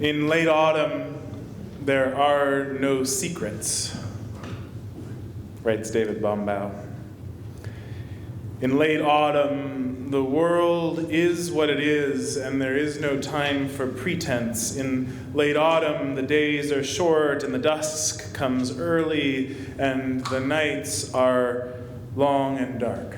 In late autumn, there are no secrets, writes David Bombau. In late autumn, the world is what it is, and there is no time for pretense. In late autumn, the days are short, and the dusk comes early, and the nights are long and dark.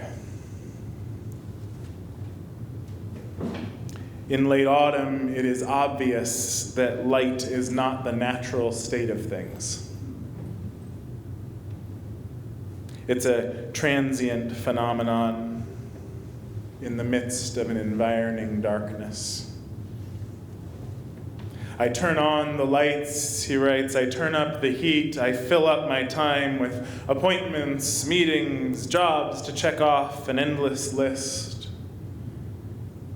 In late autumn, it is obvious that light is not the natural state of things. It's a transient phenomenon in the midst of an environing darkness. I turn on the lights, he writes, I turn up the heat, I fill up my time with appointments, meetings, jobs to check off, an endless list.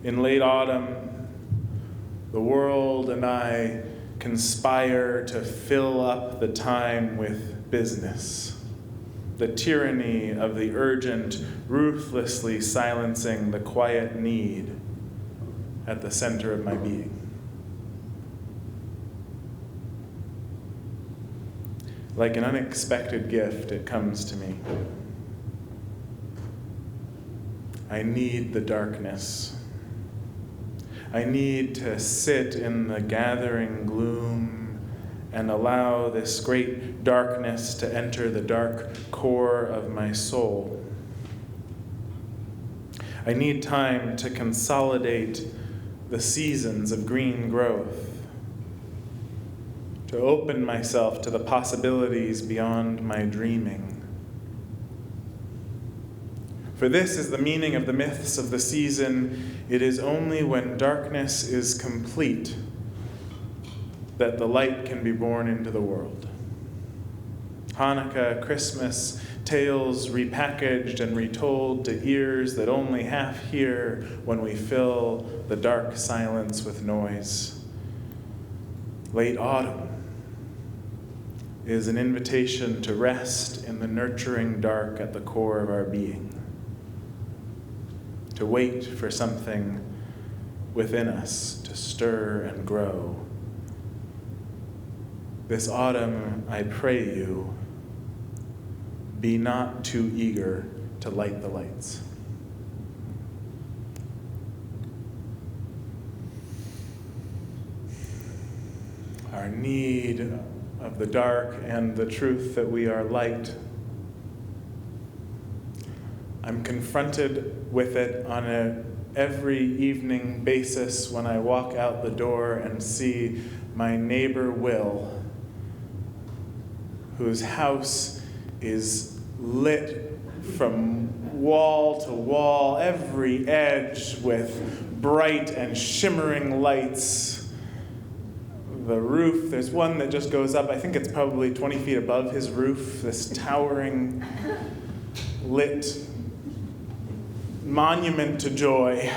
In late autumn, the world and I conspire to fill up the time with business. The tyranny of the urgent, ruthlessly silencing the quiet need at the center of my being. Like an unexpected gift, it comes to me. I need the darkness. I need to sit in the gathering gloom and allow this great darkness to enter the dark core of my soul. I need time to consolidate the seasons of green growth, to open myself to the possibilities beyond my dreaming. For this is the meaning of the myths of the season. It is only when darkness is complete that the light can be born into the world. Hanukkah, Christmas, tales repackaged and retold to ears that only half hear when we fill the dark silence with noise. Late autumn is an invitation to rest in the nurturing dark at the core of our being, to wait for something within us to stir and grow. This autumn, I pray you, be not too eager to light the lights. Our need of the dark and the truth that we are light. I'm confronted with it on an every evening basis when I walk out the door and see my neighbor Will, whose house is lit from wall to wall, every edge with bright and shimmering lights. The roof, there's one that just goes up, I think it's probably 20 feet above his roof, this towering, lit monument to joy.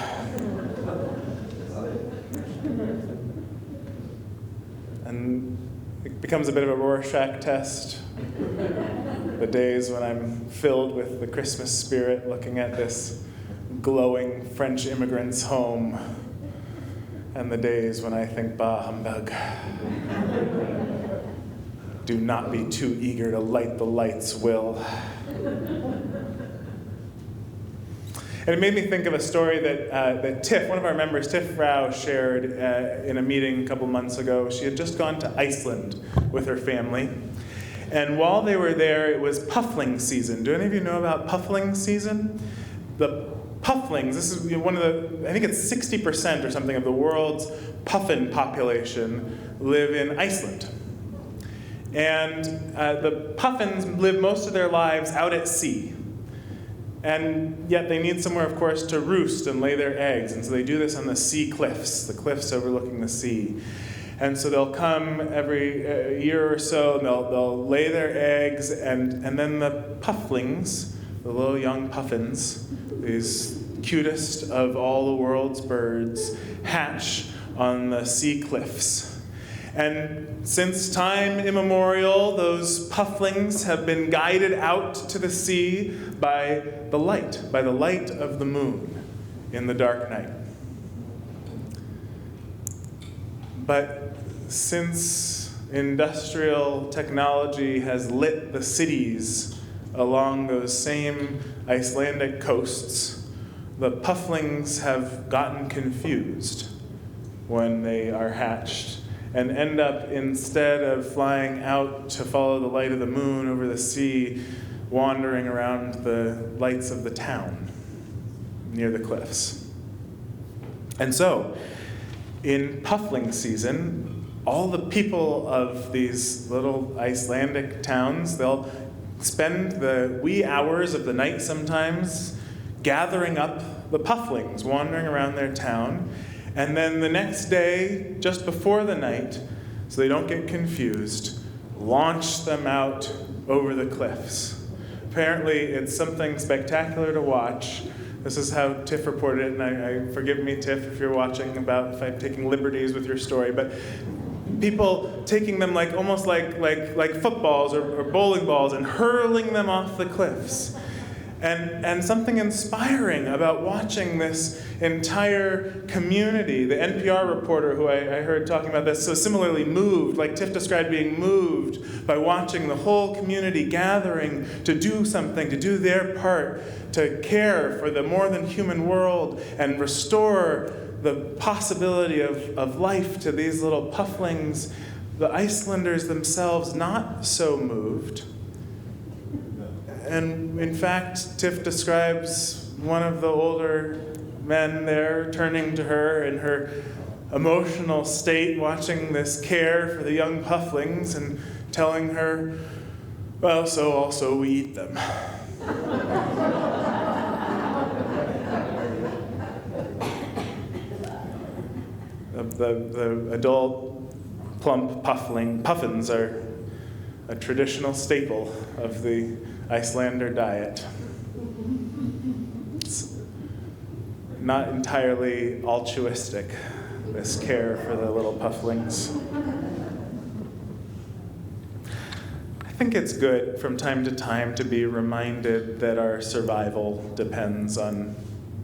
And it becomes a bit of a Rorschach test. The days when I'm filled with the Christmas spirit, looking at this glowing French immigrant's home, and the days when I think, bah, humbug. Do not be too eager to light the lights, Will. And it made me think of a story that Tiff, one of our members, Tiff Rao, shared in a meeting a couple months ago. She had just gone to Iceland with her family. And while they were there, it was puffling season. Do any of you know about puffling season? The pufflings, this is one of the, I think it's 60% or something of the world's puffin population live in Iceland. And the puffins live most of their lives out at sea. And yet they need somewhere, of course, to roost and lay their eggs. And so they do this on the sea cliffs, the cliffs overlooking the sea. And so they'll come every year or so, and they'll lay their eggs, and then the pufflings, the little young puffins, these cutest of all the world's birds, hatch on the sea cliffs. And since time immemorial, those pufflings have been guided out to the sea by the light of the moon in the dark night. But since industrial technology has lit the cities along those same Icelandic coasts, the pufflings have gotten confused when they are hatched and end up, instead of flying out to follow the light of the moon over the sea, wandering around the lights of the town near the cliffs. And so, in puffling season, all the people of these little Icelandic towns, they'll spend the wee hours of the night sometimes gathering up the pufflings, wandering around their town. And then the next day, just before the night, so they don't get confused, launch them out over the cliffs. Apparently, it's something spectacular to watch. This is how Tiff reported it, and I forgive me, Tiff, if you're watching, about if I'm taking liberties with your story, but people taking them almost like footballs or bowling balls and hurling them off the cliffs. And something inspiring about watching this entire community. The NPR reporter who I heard talking about this so similarly moved, like Tiff described being moved by watching the whole community gathering to do something, to do their part, to care for the more than human world and restore the possibility of life to these little pufflings. The Icelanders themselves not so moved. And in fact, Tiff describes one of the older men there turning to her in her emotional state, watching this care for the young pufflings and telling her, well, so also we eat them. The adult plump puffins are a traditional staple of the Icelander diet. It's not entirely altruistic, this care for the little pufflings. I think it's good from time to time to be reminded that our survival depends on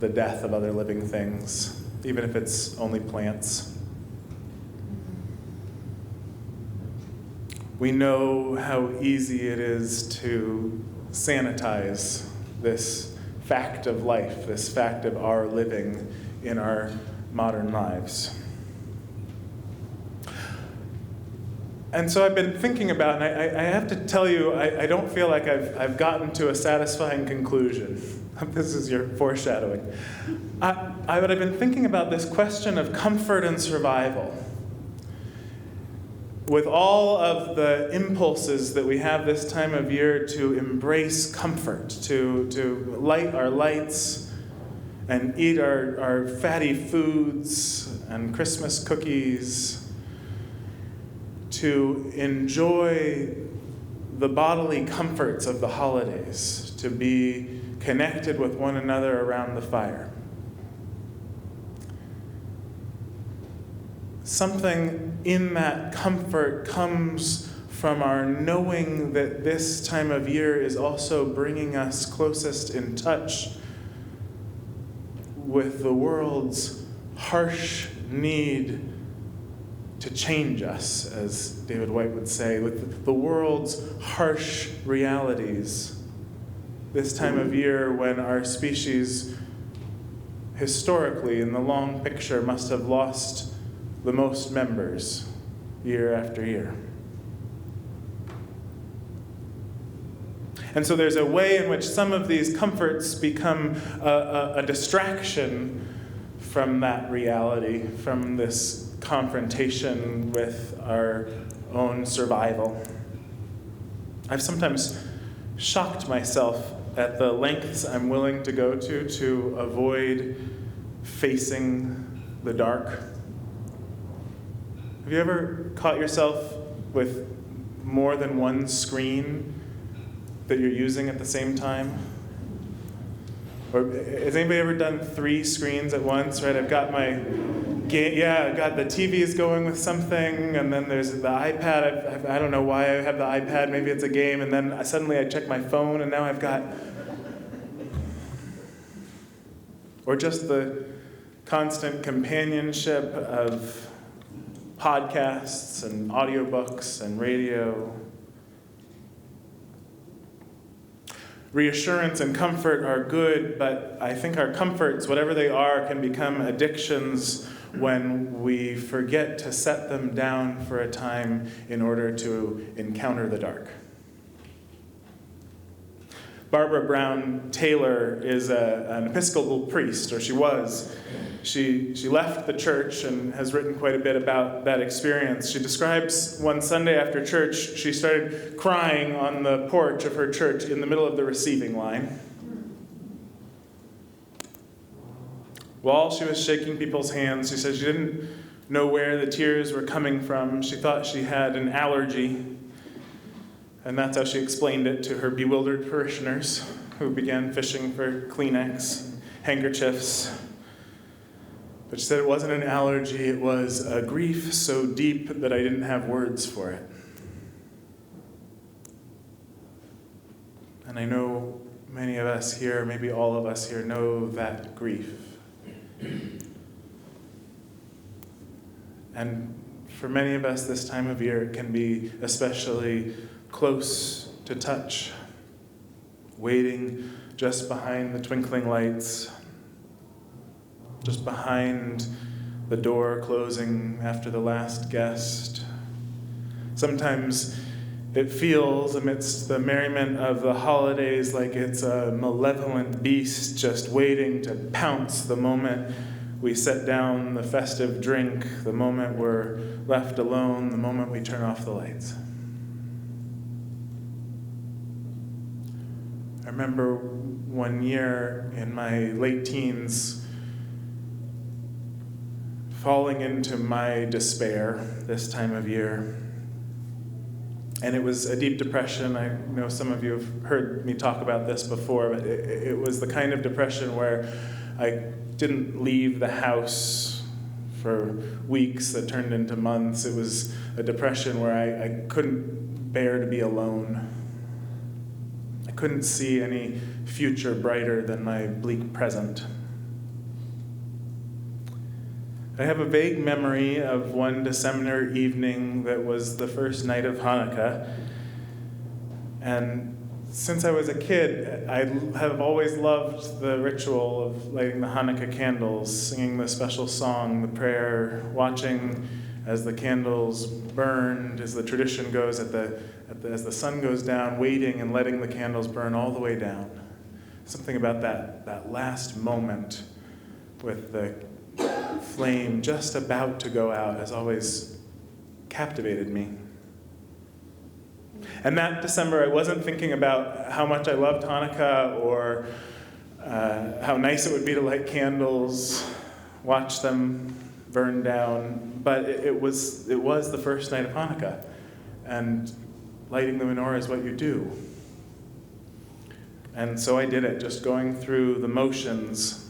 the death of other living things, even if it's only plants. We know how easy it is to sanitize this fact of life, this fact of our living in our modern lives. And so I've been thinking about, and I have to tell you, I don't feel like I've gotten to a satisfying conclusion. This is your foreshadowing. But I've been thinking about this question of comfort and survival. With all of the impulses that we have this time of year to embrace comfort, to light our lights and eat our fatty foods and Christmas cookies, to enjoy the bodily comforts of the holidays, to be connected with one another around the fire. Something in that comfort comes from our knowing that this time of year is also bringing us closest in touch with the world's harsh need to change us, as David White would say, with the world's harsh realities. This time of year when our species, historically, in the long picture, must have lost the most members year after year. And so there's a way in which some of these comforts become a distraction from that reality, from this confrontation with our own survival. I've sometimes shocked myself at the lengths I'm willing to go to avoid facing the dark. Have you ever caught yourself with more than one screen that you're using at the same time? Or has anybody ever done 3 screens at once, right? I've got my game, I've got the TV is going with something, and then there's the iPad. I don't know why I have the iPad, maybe it's a game, and then suddenly I check my phone, and now I've got... Or just the constant companionship of podcasts and audiobooks and radio. Reassurance and comfort are good, but I think our comforts, whatever they are, can become addictions when we forget to set them down for a time in order to encounter the dark. Barbara Brown Taylor is an Episcopal priest, or she was. She left the church and has written quite a bit about that experience. She describes one Sunday after church, she started crying on the porch of her church in the middle of the receiving line. While she was shaking people's hands, she said she didn't know where the tears were coming from. She thought she had an allergy. And that's how she explained it to her bewildered parishioners, who began fishing for Kleenex, handkerchiefs. But she said it wasn't an allergy, it was a grief so deep that I didn't have words for it. And I know many of us here, maybe all of us here, know that grief. And for many of us this time of year, it can be especially close to touch, waiting just behind the twinkling lights, just behind the door closing after the last guest. Sometimes it feels, amidst the merriment of the holidays, like it's a malevolent beast just waiting to pounce the moment we set down the festive drink, the moment we're left alone, the moment we turn off the lights. I remember one year in my late teens falling into my despair this time of year. And it was a deep depression. I know some of you have heard me talk about this before, but it was the kind of depression where I didn't leave the house for weeks that turned into months. It was a depression where I couldn't bear to be alone. I couldn't see any future brighter than my bleak present. I have a vague memory of one December evening that was the first night of Hanukkah. And since I was a kid, I have always loved the ritual of lighting the Hanukkah candles, singing the special song, the prayer, watching as the candles burned, as the tradition goes, as the sun goes down, waiting and letting the candles burn all the way down. Something about that last moment with the flame just about to go out has always captivated me. And that December, I wasn't thinking about how much I loved Hanukkah or how nice it would be to light candles, watch them burn down, but it was the first night of Hanukkah, and lighting the menorah is what you do. And so I did it, just going through the motions.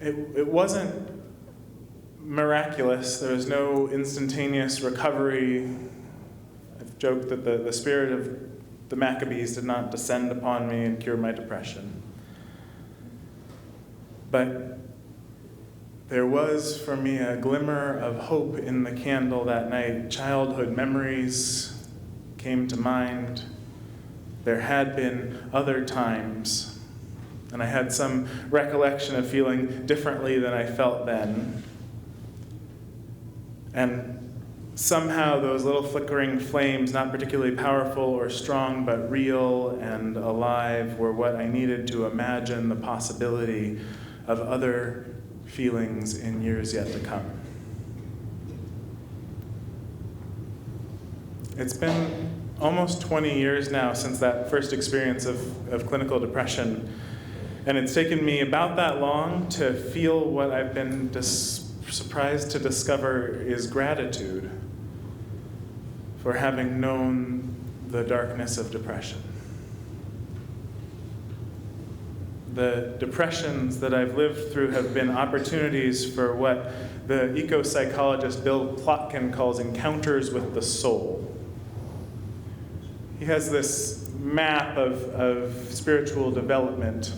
It wasn't miraculous. There was no instantaneous recovery. I've joked that the spirit of the Maccabees did not descend upon me and cure my depression. But there was for me a glimmer of hope in the candle that night. Childhood memories came to mind. There had been other times, and I had some recollection of feeling differently than I felt then. And somehow those little flickering flames, not particularly powerful or strong, but real and alive, were what I needed to imagine the possibility of other feelings in years yet to come. It's been almost 20 years now since that first experience of clinical depression. And it's taken me about that long to feel what I've been surprised to discover is gratitude for having known the darkness of depression. The depressions that I've lived through have been opportunities for what the eco-psychologist Bill Plotkin calls encounters with the soul. He has this map of spiritual development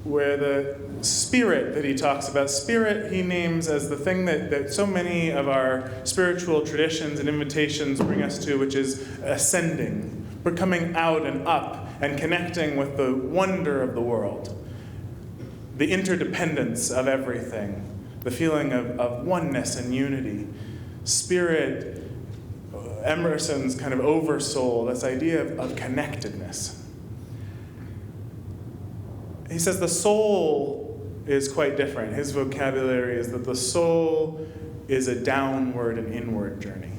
where the spirit that he talks about, spirit he names as the thing that so many of our spiritual traditions and invitations bring us to, which is ascending. We're coming out and up and connecting with the wonder of the world, the interdependence of everything, the feeling of oneness and unity. Spirit, Emerson's kind of oversoul, this idea of connectedness. He says the soul is quite different. His vocabulary is that the soul is a downward and inward journey.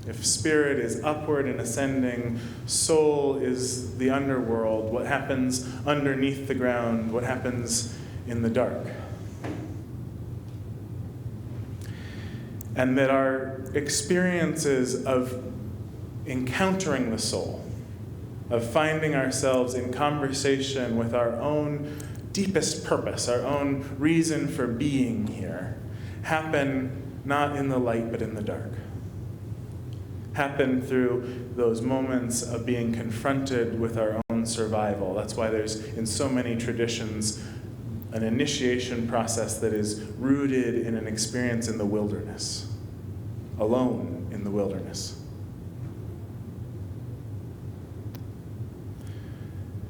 If spirit is upward and ascending, soul is the underworld, what happens underneath the ground, what happens in the dark. And that our experiences of encountering the soul, of finding ourselves in conversation with our own deepest purpose, our own reason for being here, happen not in the light but in the dark. Happen through those moments of being confronted with our own survival. That's why there's, in so many traditions, an initiation process that is rooted in an experience in the wilderness, alone in the wilderness.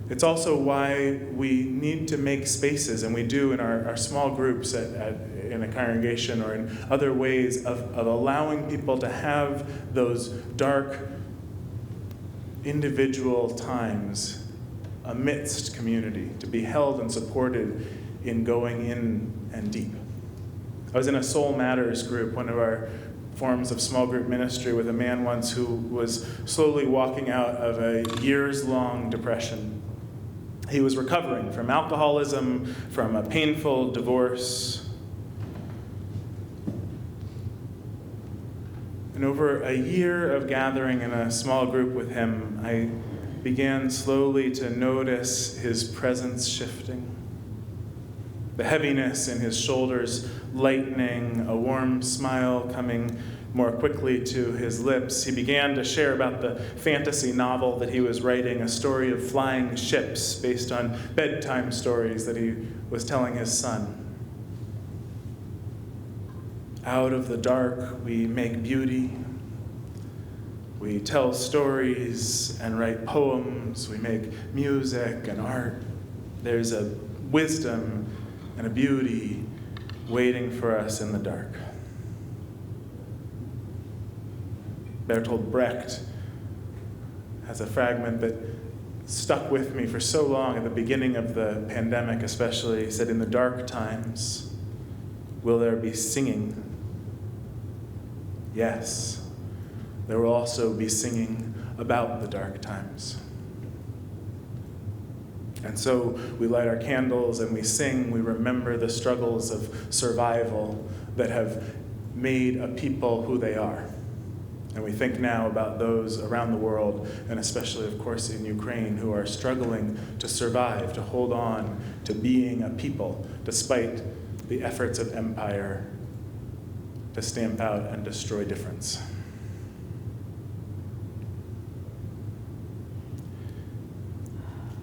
It's also why we need to make spaces, and we do in our small groups in a congregation or in other ways of allowing people to have those dark individual times amidst community, to be held and supported in going in and deep. I was in a Soul Matters group, one of our forms of small group ministry, with a man once who was slowly walking out of a years-long depression. He was recovering from alcoholism, from a painful divorce. And over a year of gathering in a small group with him, I began slowly to notice his presence shifting. The heaviness in his shoulders lightening, a warm smile coming more quickly to his lips. He began to share about the fantasy novel that he was writing, a story of flying ships based on bedtime stories that he was telling his son. Out of the dark, we make beauty. We tell stories and write poems. We make music and art. There's a wisdom and a beauty waiting for us in the dark. Bertolt Brecht has a fragment that stuck with me for so long at the beginning of the pandemic especially. He said, "In the dark times, will there be singing? Yes, there will also be singing about the dark times." And so we light our candles and we sing, we remember the struggles of survival that have made a people who they are. And we think now about those around the world, and especially, of course, in Ukraine, who are struggling to survive, to hold on to being a people, despite the efforts of empire to stamp out and destroy difference.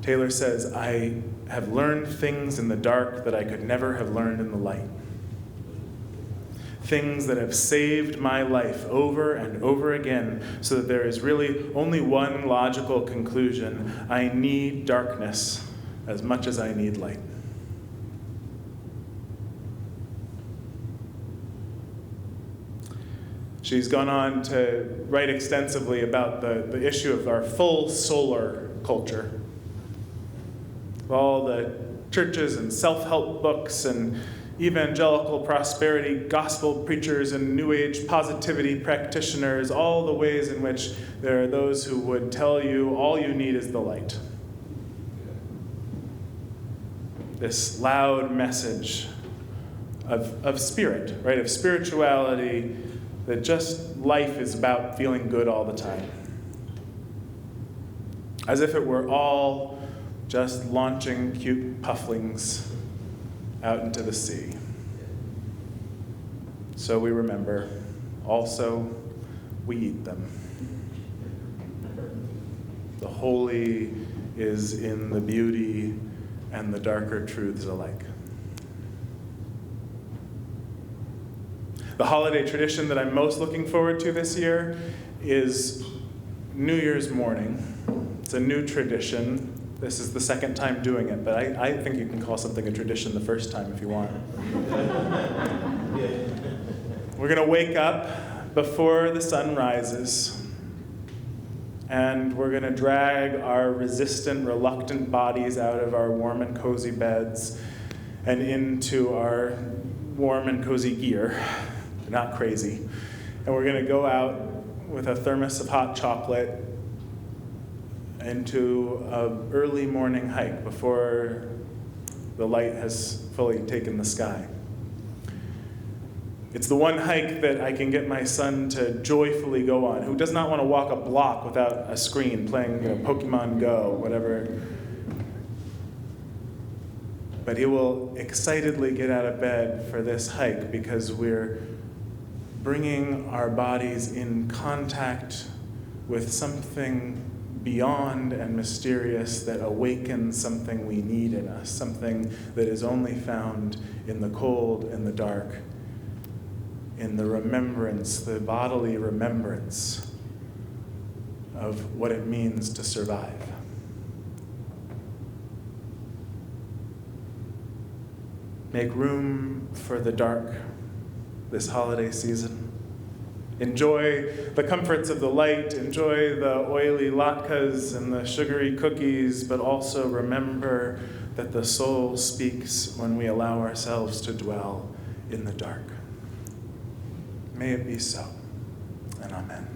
Taylor says, "I have learned things in the dark that I could never have learned in the light. Things that have saved my life over and over again, so that there is really only one logical conclusion. I need darkness as much as I need light." She's gone on to write extensively about the issue of our full solar culture. All the churches and self-help books and evangelical prosperity gospel preachers and New Age positivity practitioners, all the ways in which there are those who would tell you all you need is the light. This loud message of spirit, right, of spirituality, that just life is about feeling good all the time. As if it were all just launching cute pufflings out into the sea. So we remember, also we eat them. The holy is in the beauty and the darker truths alike. The holiday tradition that I'm most looking forward to this year is New Year's morning. It's a new tradition. This is the second time doing it, but I think you can call something a tradition the first time if you want. We're going to wake up before the sun rises, and we're going to drag our resistant, reluctant bodies out of our warm and cozy beds and into our warm and cozy gear. Not crazy. And we're going to go out with a thermos of hot chocolate into an early morning hike before the light has fully taken the sky. It's the one hike that I can get my son to joyfully go on, who does not want to walk a block without a screen playing, Pokemon Go, whatever. But he will excitedly get out of bed for this hike because we're bringing our bodies in contact with something beyond and mysterious that awakens something we need in us, something that is only found in the cold and the dark, in the remembrance, the bodily remembrance of what it means to survive. Make room for the dark this holiday season. Enjoy the comforts of the light, enjoy the oily latkes and the sugary cookies, but also remember that the soul speaks when we allow ourselves to dwell in the dark. May it be so, and amen.